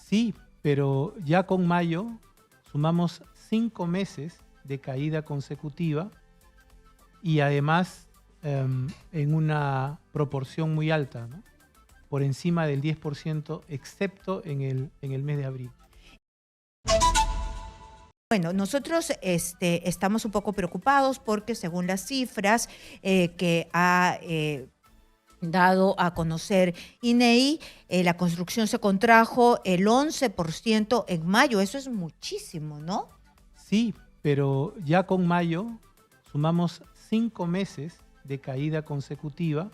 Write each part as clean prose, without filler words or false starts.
Sí, pero ya con mayo sumamos 5 meses de caída consecutiva y además en una proporción muy alta, ¿no? Por encima del 10%, excepto en el mes de abril. Bueno, nosotros estamos un poco preocupados porque según las cifras que ha dado a conocer INEI, la construcción se contrajo el 11% en mayo. Eso es muchísimo, ¿no? Sí, pero ya con mayo sumamos 5 meses de caída consecutiva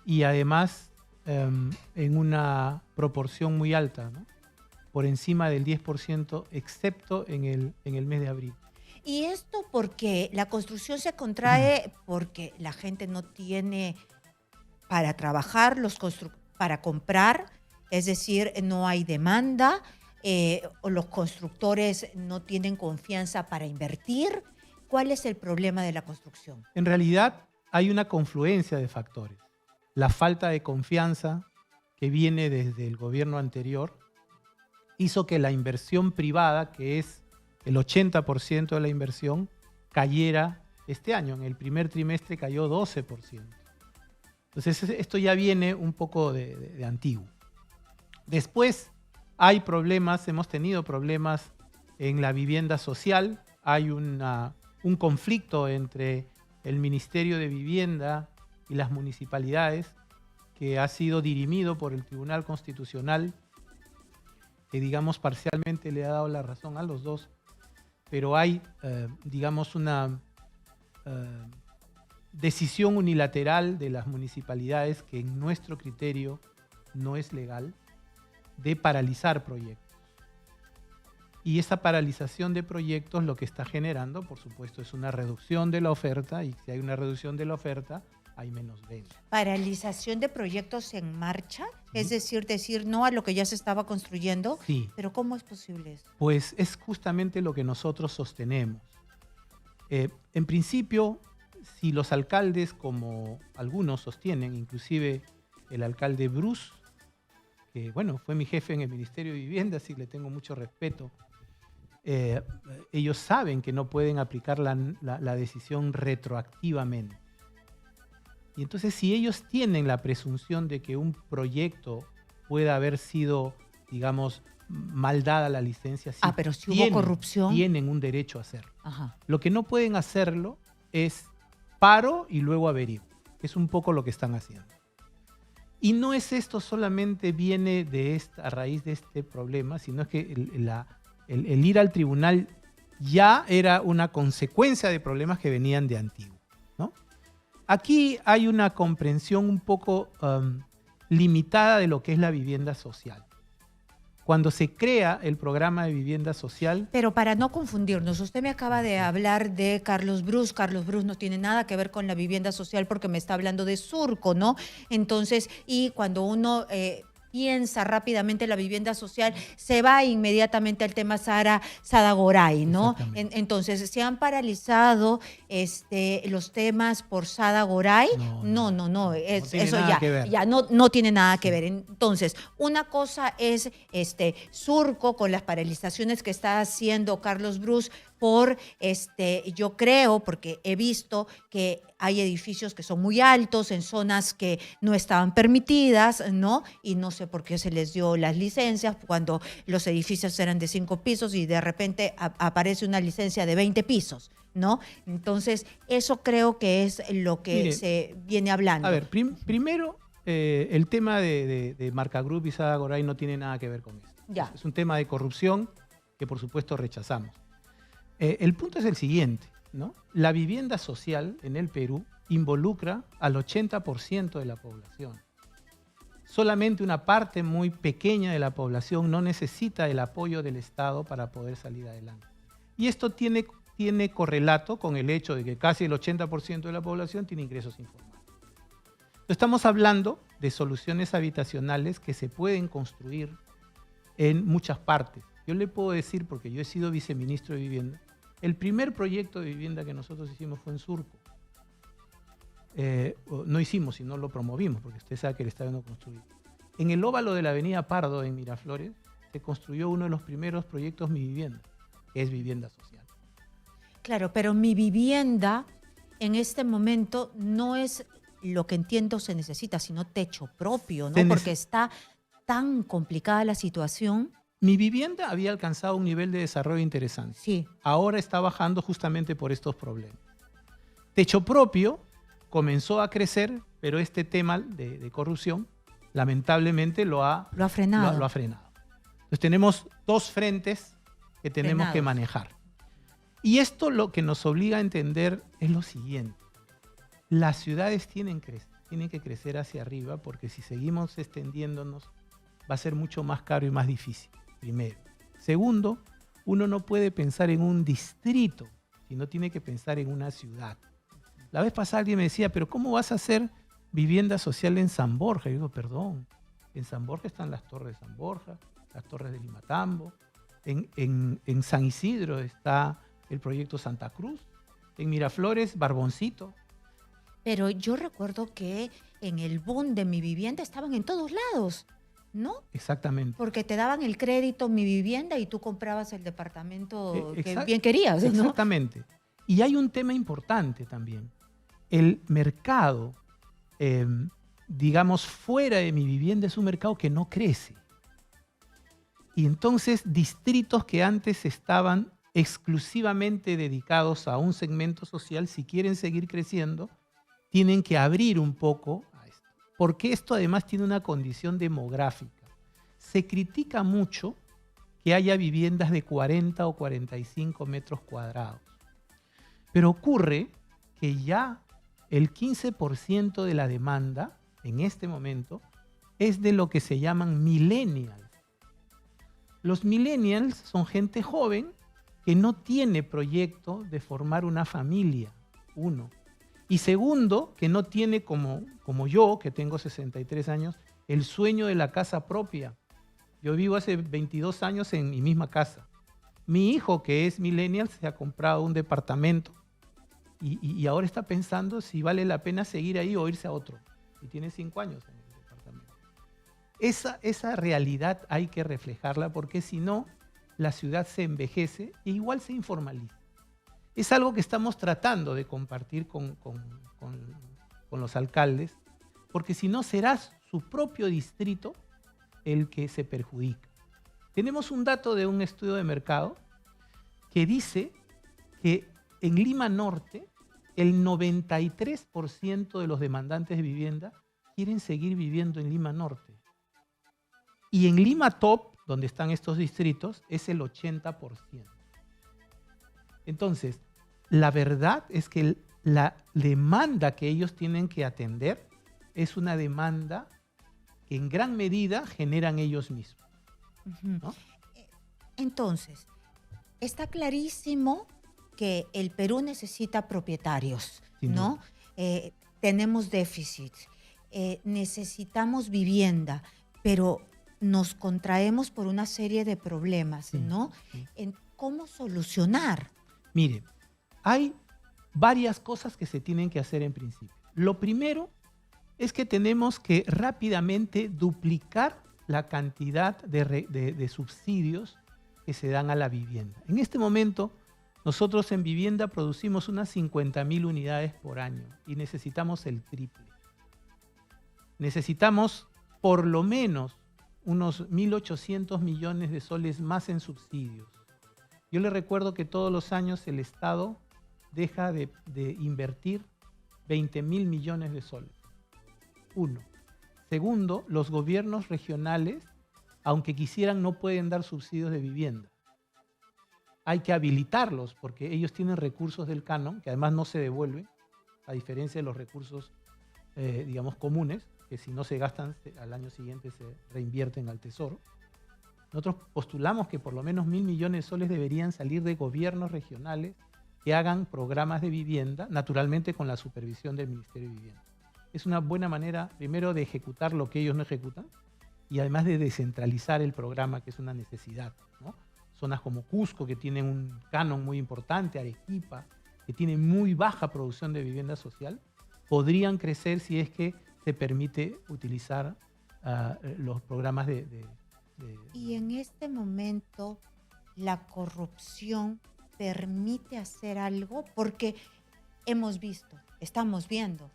y además en una proporción muy alta, ¿no? Por encima del 10%, excepto en el mes de abril. Y esto porque la construcción se contrae porque la gente no tiene para trabajar, para comprar, es decir, no hay demanda, o los constructores no tienen confianza para invertir. ¿Cuál es el problema de la construcción? En realidad hay una confluencia de factores. La falta de confianza que viene desde el gobierno anterior hizo que la inversión privada, que es el 80% de la inversión, cayera este año. En el primer trimestre cayó 12%. Entonces esto ya viene un poco de antiguo. Después hay problemas, hemos tenido problemas en la vivienda social. Hay un conflicto entre el Ministerio de Vivienda y las municipalidades que ha sido dirimido por el Tribunal Constitucional, que digamos parcialmente le ha dado la razón a los dos, pero hay digamos una decisión unilateral de las municipalidades que en nuestro criterio no es legal, de paralizar proyectos. Y esa paralización de proyectos lo que está generando, por supuesto, es una reducción de la oferta, y si hay una reducción de la oferta, hay menos venta. ¿Paralización de proyectos en marcha? Sí. Es decir no a lo que ya se estaba construyendo. Sí. ¿Pero cómo es posible eso? Pues es justamente lo que nosotros sostenemos. En principio, si los alcaldes, como algunos sostienen, inclusive el alcalde Bruce, que bueno, fue mi jefe en el Ministerio de Vivienda, así le tengo mucho respeto, ellos saben que no pueden aplicar la decisión retroactivamente. Y entonces, si ellos tienen la presunción de que un proyecto pueda haber sido, digamos, mal dada la licencia, pero si hubo corrupción, tienen un derecho a hacerlo. Ajá. Lo que no pueden hacerlo es paro y luego averiguo. Es un poco lo que están haciendo. Y no es esto solamente viene a raíz de este problema, sino es que el ir al tribunal ya era una consecuencia de problemas que venían de antiguo, ¿no? Aquí hay una comprensión un poco limitada de lo que es la vivienda social. Cuando se crea el programa de vivienda social... Pero para no confundirnos, usted me acaba de hablar de Carlos Bruce. Carlos Bruce no tiene nada que ver con la vivienda social porque me está hablando de Surco, ¿no? Entonces, y cuando uno piensa rápidamente en la vivienda social, se va inmediatamente al tema Sadagoray, ¿no? Entonces, ¿se han paralizado los temas por Sadagoray? No, eso ya no tiene nada que ver. Entonces, una cosa es Surco con las paralizaciones que está haciendo Carlos Bruce por, yo creo, porque he visto que hay edificios que son muy altos en zonas que no estaban permitidas, ¿no? Y no sé por qué se les dio las licencias cuando los edificios eran de 5 pisos y de repente aparece una licencia de 20 pisos, ¿no? Entonces, eso creo que es lo que se viene hablando. A ver, primero, el tema de Marca Group y Sadagoray no tiene nada que ver con esto. Ya. Es un tema de corrupción que, por supuesto, rechazamos. El punto es el siguiente, ¿no? La vivienda social en el Perú involucra al 80% de la población. Solamente una parte muy pequeña de la población no necesita el apoyo del Estado para poder salir adelante. Y esto tiene correlato con el hecho de que casi el 80% de la población tiene ingresos informales. Estamos hablando de soluciones habitacionales que se pueden construir en muchas partes. Yo le puedo decir, porque yo he sido viceministro de Vivienda, el primer proyecto de vivienda que nosotros hicimos fue en Surco. No hicimos, sino lo promovimos, porque usted sabe que el Estado no construyó. En el óvalo de la avenida Pardo, en Miraflores, se construyó uno de los primeros proyectos Mi Vivienda, que es vivienda social. Claro, pero Mi Vivienda en este momento no es lo que entiendo se necesita, sino techo propio, ¿no? Porque está tan complicada la situación. Mi Vivienda había alcanzado un nivel de desarrollo interesante. Sí. Ahora está bajando justamente por estos problemas. Techo propio comenzó a crecer, pero este tema de corrupción lamentablemente lo ha frenado. Lo ha frenado. Entonces tenemos dos frentes que tenemos Frenados. que manejar. Y esto lo que nos obliga a entender es lo siguiente. Las ciudades tienen que crecer hacia arriba porque si seguimos extendiéndonos va a ser mucho más caro y más difícil, primero. Segundo, uno no puede pensar en un distrito, sino tiene que pensar en una ciudad. La vez pasada alguien me decía, pero ¿cómo vas a hacer vivienda social en San Borja? Y yo digo, perdón, en San Borja están las torres de San Borja, las torres de Limatambo, en San Isidro está el proyecto Santa Cruz, en Miraflores, Barboncito. Pero yo recuerdo que en el boom de Mi Vivienda estaban en todos lados, ¿no? Exactamente. Porque te daban el crédito Mi Vivienda y tú comprabas el departamento que bien querías, ¿no? Exactamente. Y hay un tema importante también. El mercado, digamos, fuera de Mi Vivienda es un mercado que no crece. Y entonces distritos que antes estaban exclusivamente dedicados a un segmento social, si quieren seguir creciendo, tienen que abrir un poco a esto. Porque esto además tiene una condición demográfica. Se critica mucho que haya viviendas de 40 o 45 metros cuadrados. Pero ocurre que ya el 15% de la demanda en este momento es de lo que se llaman millennials. Los millennials son gente joven que no tiene proyecto de formar una familia, uno. Y segundo, que no tiene como yo, que tengo 63 años, el sueño de la casa propia. Yo vivo hace 22 años en mi misma casa. Mi hijo, que es millennial, se ha comprado un departamento y ahora está pensando si vale la pena seguir ahí o irse a otro. Y tiene 5 años en el departamento. Esa realidad hay que reflejarla porque si no, la ciudad se envejece e igual se informaliza. Es algo que estamos tratando de compartir con los alcaldes, porque si no será su propio distrito el que se perjudica. Tenemos un dato de un estudio de mercado que dice que en Lima Norte el 93% de los demandantes de vivienda quieren seguir viviendo en Lima Norte. Y en Lima Top, donde están estos distritos, es el 80%. Entonces, la verdad es que la demanda que ellos tienen que atender es una demanda que en gran medida generan ellos mismos, ¿no? Entonces, está clarísimo que el Perú necesita propietarios, ¿no? Tenemos déficit, necesitamos vivienda, pero nos contraemos por una serie de problemas, ¿no? Sí. ¿Cómo solucionar? Mire, hay varias cosas que se tienen que hacer en principio. Lo primero es que tenemos que rápidamente duplicar la cantidad de subsidios que se dan a la vivienda. En este momento, nosotros en vivienda producimos unas 50.000 unidades por año y necesitamos el triple. Necesitamos por lo menos unos 1.800 millones de soles más en subsidios. Yo le recuerdo que todos los años el Estado deja de invertir 20.000 millones de soles. Uno. Segundo, los gobiernos regionales, aunque quisieran, no pueden dar subsidios de vivienda. Hay que habilitarlos porque ellos tienen recursos del canon, que además no se devuelven, a diferencia de los recursos, digamos, comunes, que si no se gastan, al año siguiente se reinvierten al tesoro. Nosotros postulamos que por lo menos 1.000 millones de soles deberían salir de gobiernos regionales que hagan programas de vivienda, naturalmente con la supervisión del Ministerio de Vivienda. Es una buena manera, primero, de ejecutar lo que ellos no ejecutan y además de descentralizar el programa, que es una necesidad, ¿no? Zonas como Cusco, que tienen un canon muy importante, Arequipa, que tienen muy baja producción de vivienda social, podrían crecer si es que se permite utilizar los programas de Y en este momento, ¿la corrupción permite hacer algo? Porque estamos viendo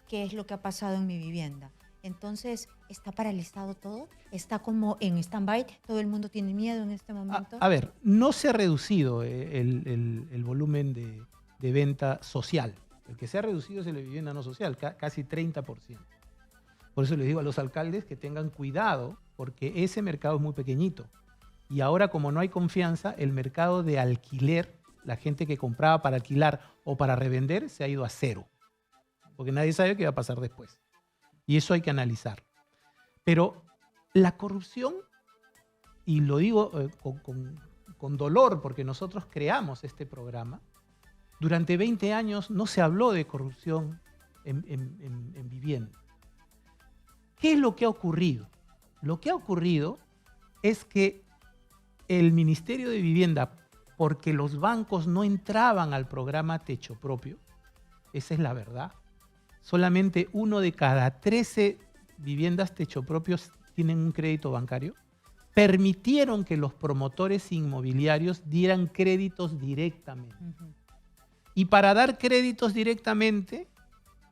qué es lo que ha pasado en mi vivienda. Entonces, ¿está paralizado todo? ¿Está como en stand-by? ¿Todo el mundo tiene miedo en este momento? A ver, no se ha reducido el volumen de venta social. El que se ha reducido es el de vivienda no social, casi 30%. Por eso les digo a los alcaldes que tengan cuidado, porque ese mercado es muy pequeñito. Y ahora, como no hay confianza, el mercado de alquiler, la gente que compraba para alquilar o para revender, se ha ido a cero. Porque nadie sabe qué va a pasar después. Y eso hay que analizar. Pero la corrupción, y lo digo con dolor, porque nosotros creamos este programa, durante 20 años no se habló de corrupción en vivienda. ¿Qué es lo que ha ocurrido? Lo que ha ocurrido es que el Ministerio de Vivienda, porque los bancos no entraban al programa Techo Propio, esa es la verdad, solamente 1 de cada 13 viviendas Techo Propios tienen un crédito bancario, permitieron que los promotores inmobiliarios dieran créditos directamente. Y para dar créditos directamente,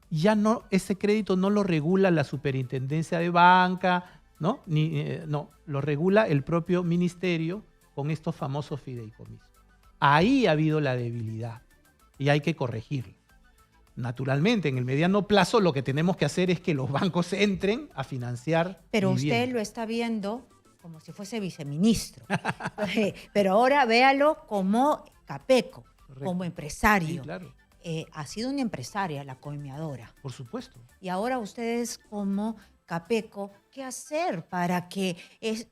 ya no, ese crédito no lo regula la superintendencia de banca, ¿no? No, lo regula el propio ministerio con estos famosos fideicomisos. Ahí ha habido la debilidad y hay que corregirlo. Naturalmente, en el mediano plazo lo que tenemos que hacer es que los bancos entren a financiar. Pero vivienda. usted lo está viendo como si fuese viceministro. Pero ahora véalo como capeco, Correcto. como empresario. Sí, claro. Ha sido una empresaria, la coimeadora. Por supuesto. Y ahora ustedes como capeco, ¿qué hacer para que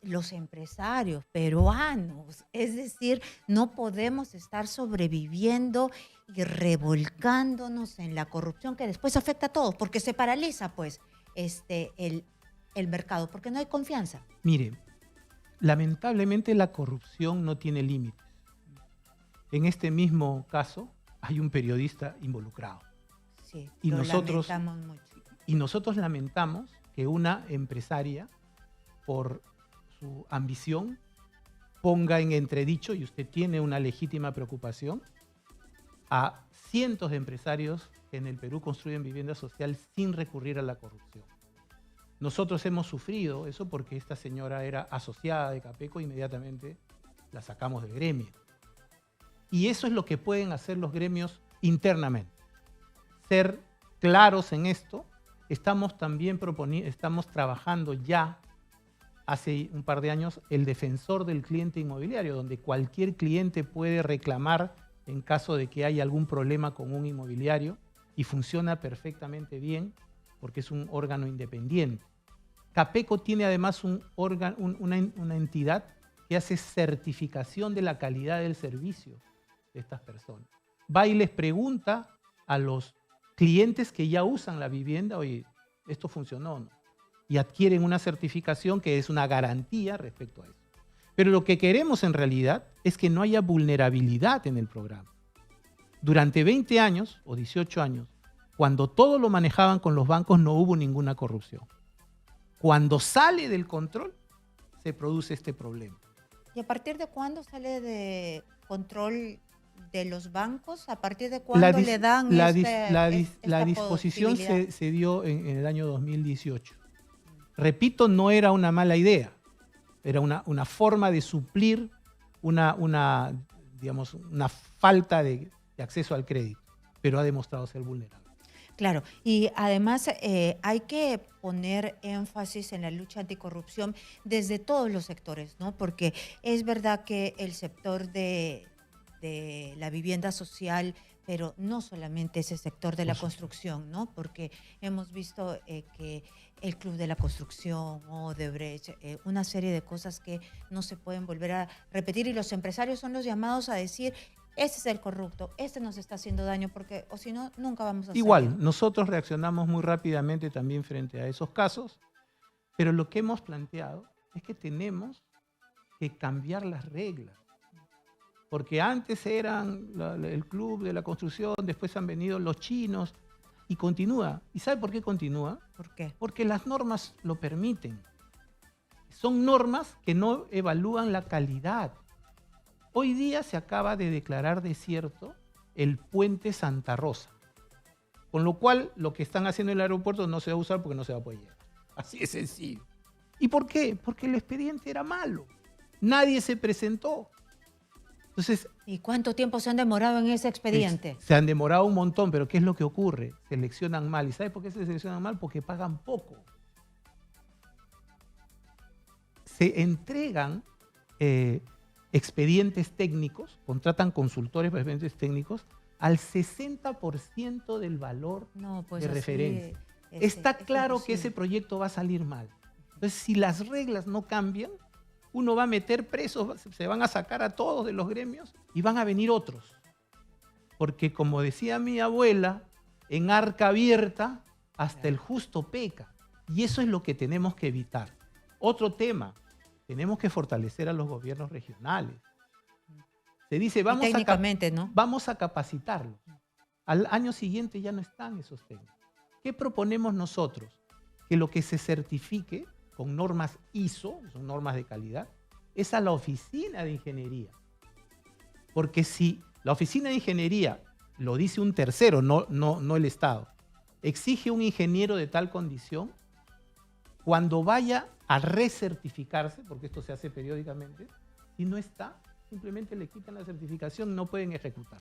los empresarios peruanos, es decir, no podemos estar sobreviviendo y revolcándonos en la corrupción que después afecta a todos, porque se paraliza pues el mercado, porque no hay confianza? Mire, lamentablemente la corrupción no tiene límites. En este mismo caso hay un periodista involucrado. Sí, Y lo nosotros lamentamos mucho. Y nosotros lamentamos que una empresaria, por su ambición, ponga en entredicho, y usted tiene una legítima preocupación, a cientos de empresarios que en el Perú construyen vivienda social sin recurrir a la corrupción. Nosotros hemos sufrido eso porque esta señora era asociada de Capeco e inmediatamente la sacamos del gremio. Y eso es lo que pueden hacer los gremios internamente. Ser claros en esto. Estamos trabajando ya, hace un par de años, el defensor del cliente inmobiliario, donde cualquier cliente puede reclamar en caso de que haya algún problema con un inmobiliario y funciona perfectamente bien porque es un órgano independiente. Capeco tiene además una entidad que hace certificación de la calidad del servicio de estas personas. Va y les pregunta a los clientes que ya usan la vivienda, oye, ¿esto funcionó o no? Y adquieren una certificación que es una garantía respecto a eso. Pero lo que queremos en realidad es que no haya vulnerabilidad en el programa. Durante 20 años o 18 años, cuando todo lo manejaban con los bancos, no hubo ninguna corrupción. Cuando sale del control, se produce este problema. ¿Y a partir de cuándo sale de control de los bancos? ¿A partir de cuándo le dan la disposición se dio en el año 2018. Repito, no era una mala idea. Era una forma de suplir una falta de acceso al crédito, pero ha demostrado ser vulnerable. Claro, y además hay que poner énfasis en la lucha anticorrupción desde todos los sectores, ¿no? Porque es verdad que el sector de la vivienda social, pero no solamente ese sector de la construcción, ¿no? Porque hemos visto que el Club de la Construcción, Odebrecht, una serie de cosas que no se pueden volver a repetir, y los empresarios son los llamados a decir: este es el corrupto, este nos está haciendo daño, porque o si no, nunca vamos a salir. Igual, nosotros reaccionamos muy rápidamente también frente a esos casos, pero lo que hemos planteado es que tenemos que cambiar las reglas. Porque antes eran el Club de la Construcción, después han venido los chinos y continúa. ¿Y sabe por qué continúa? ¿Por qué? Porque las normas lo permiten. son normas que no evalúan la calidad. Hoy día se acaba de declarar desierto el puente Santa Rosa, con lo cual lo que están haciendo en el aeropuerto no se va a usar porque no se va a poder llegar. Así de sencillo. ¿Y por qué? Porque el expediente era malo. Nadie se presentó. Entonces, ¿Y cuánto tiempo se han demorado en ese expediente? se han demorado un montón, pero ¿qué es lo que ocurre? Seleccionan mal. ¿Y sabes por qué se seleccionan mal? Porque pagan poco. Se entregan expedientes técnicos, contratan consultores para expedientes técnicos al 60% del valor No, pues de así, referencia. este, Está es claro que imposible. ese proyecto va a salir mal. Entonces, si las reglas no cambian, uno va a meter presos, se van a sacar a todos de los gremios y van a venir otros. Porque como decía mi abuela, en arca abierta hasta el justo peca. Y eso es lo que tenemos que evitar. Otro tema, tenemos que fortalecer a los gobiernos regionales. Se dice, Y técnicamente, ¿no? vamos a capacitarlos. Al año siguiente ya no están esos técnicos. ¿Qué proponemos nosotros? Que lo que se certifique con normas ISO, son normas de calidad, es a la oficina de ingeniería. Porque si la oficina de ingeniería, lo dice un tercero, no el Estado, exige un ingeniero de tal condición, cuando vaya a recertificarse, porque esto se hace periódicamente, si no está, simplemente le quitan la certificación, no pueden ejecutar.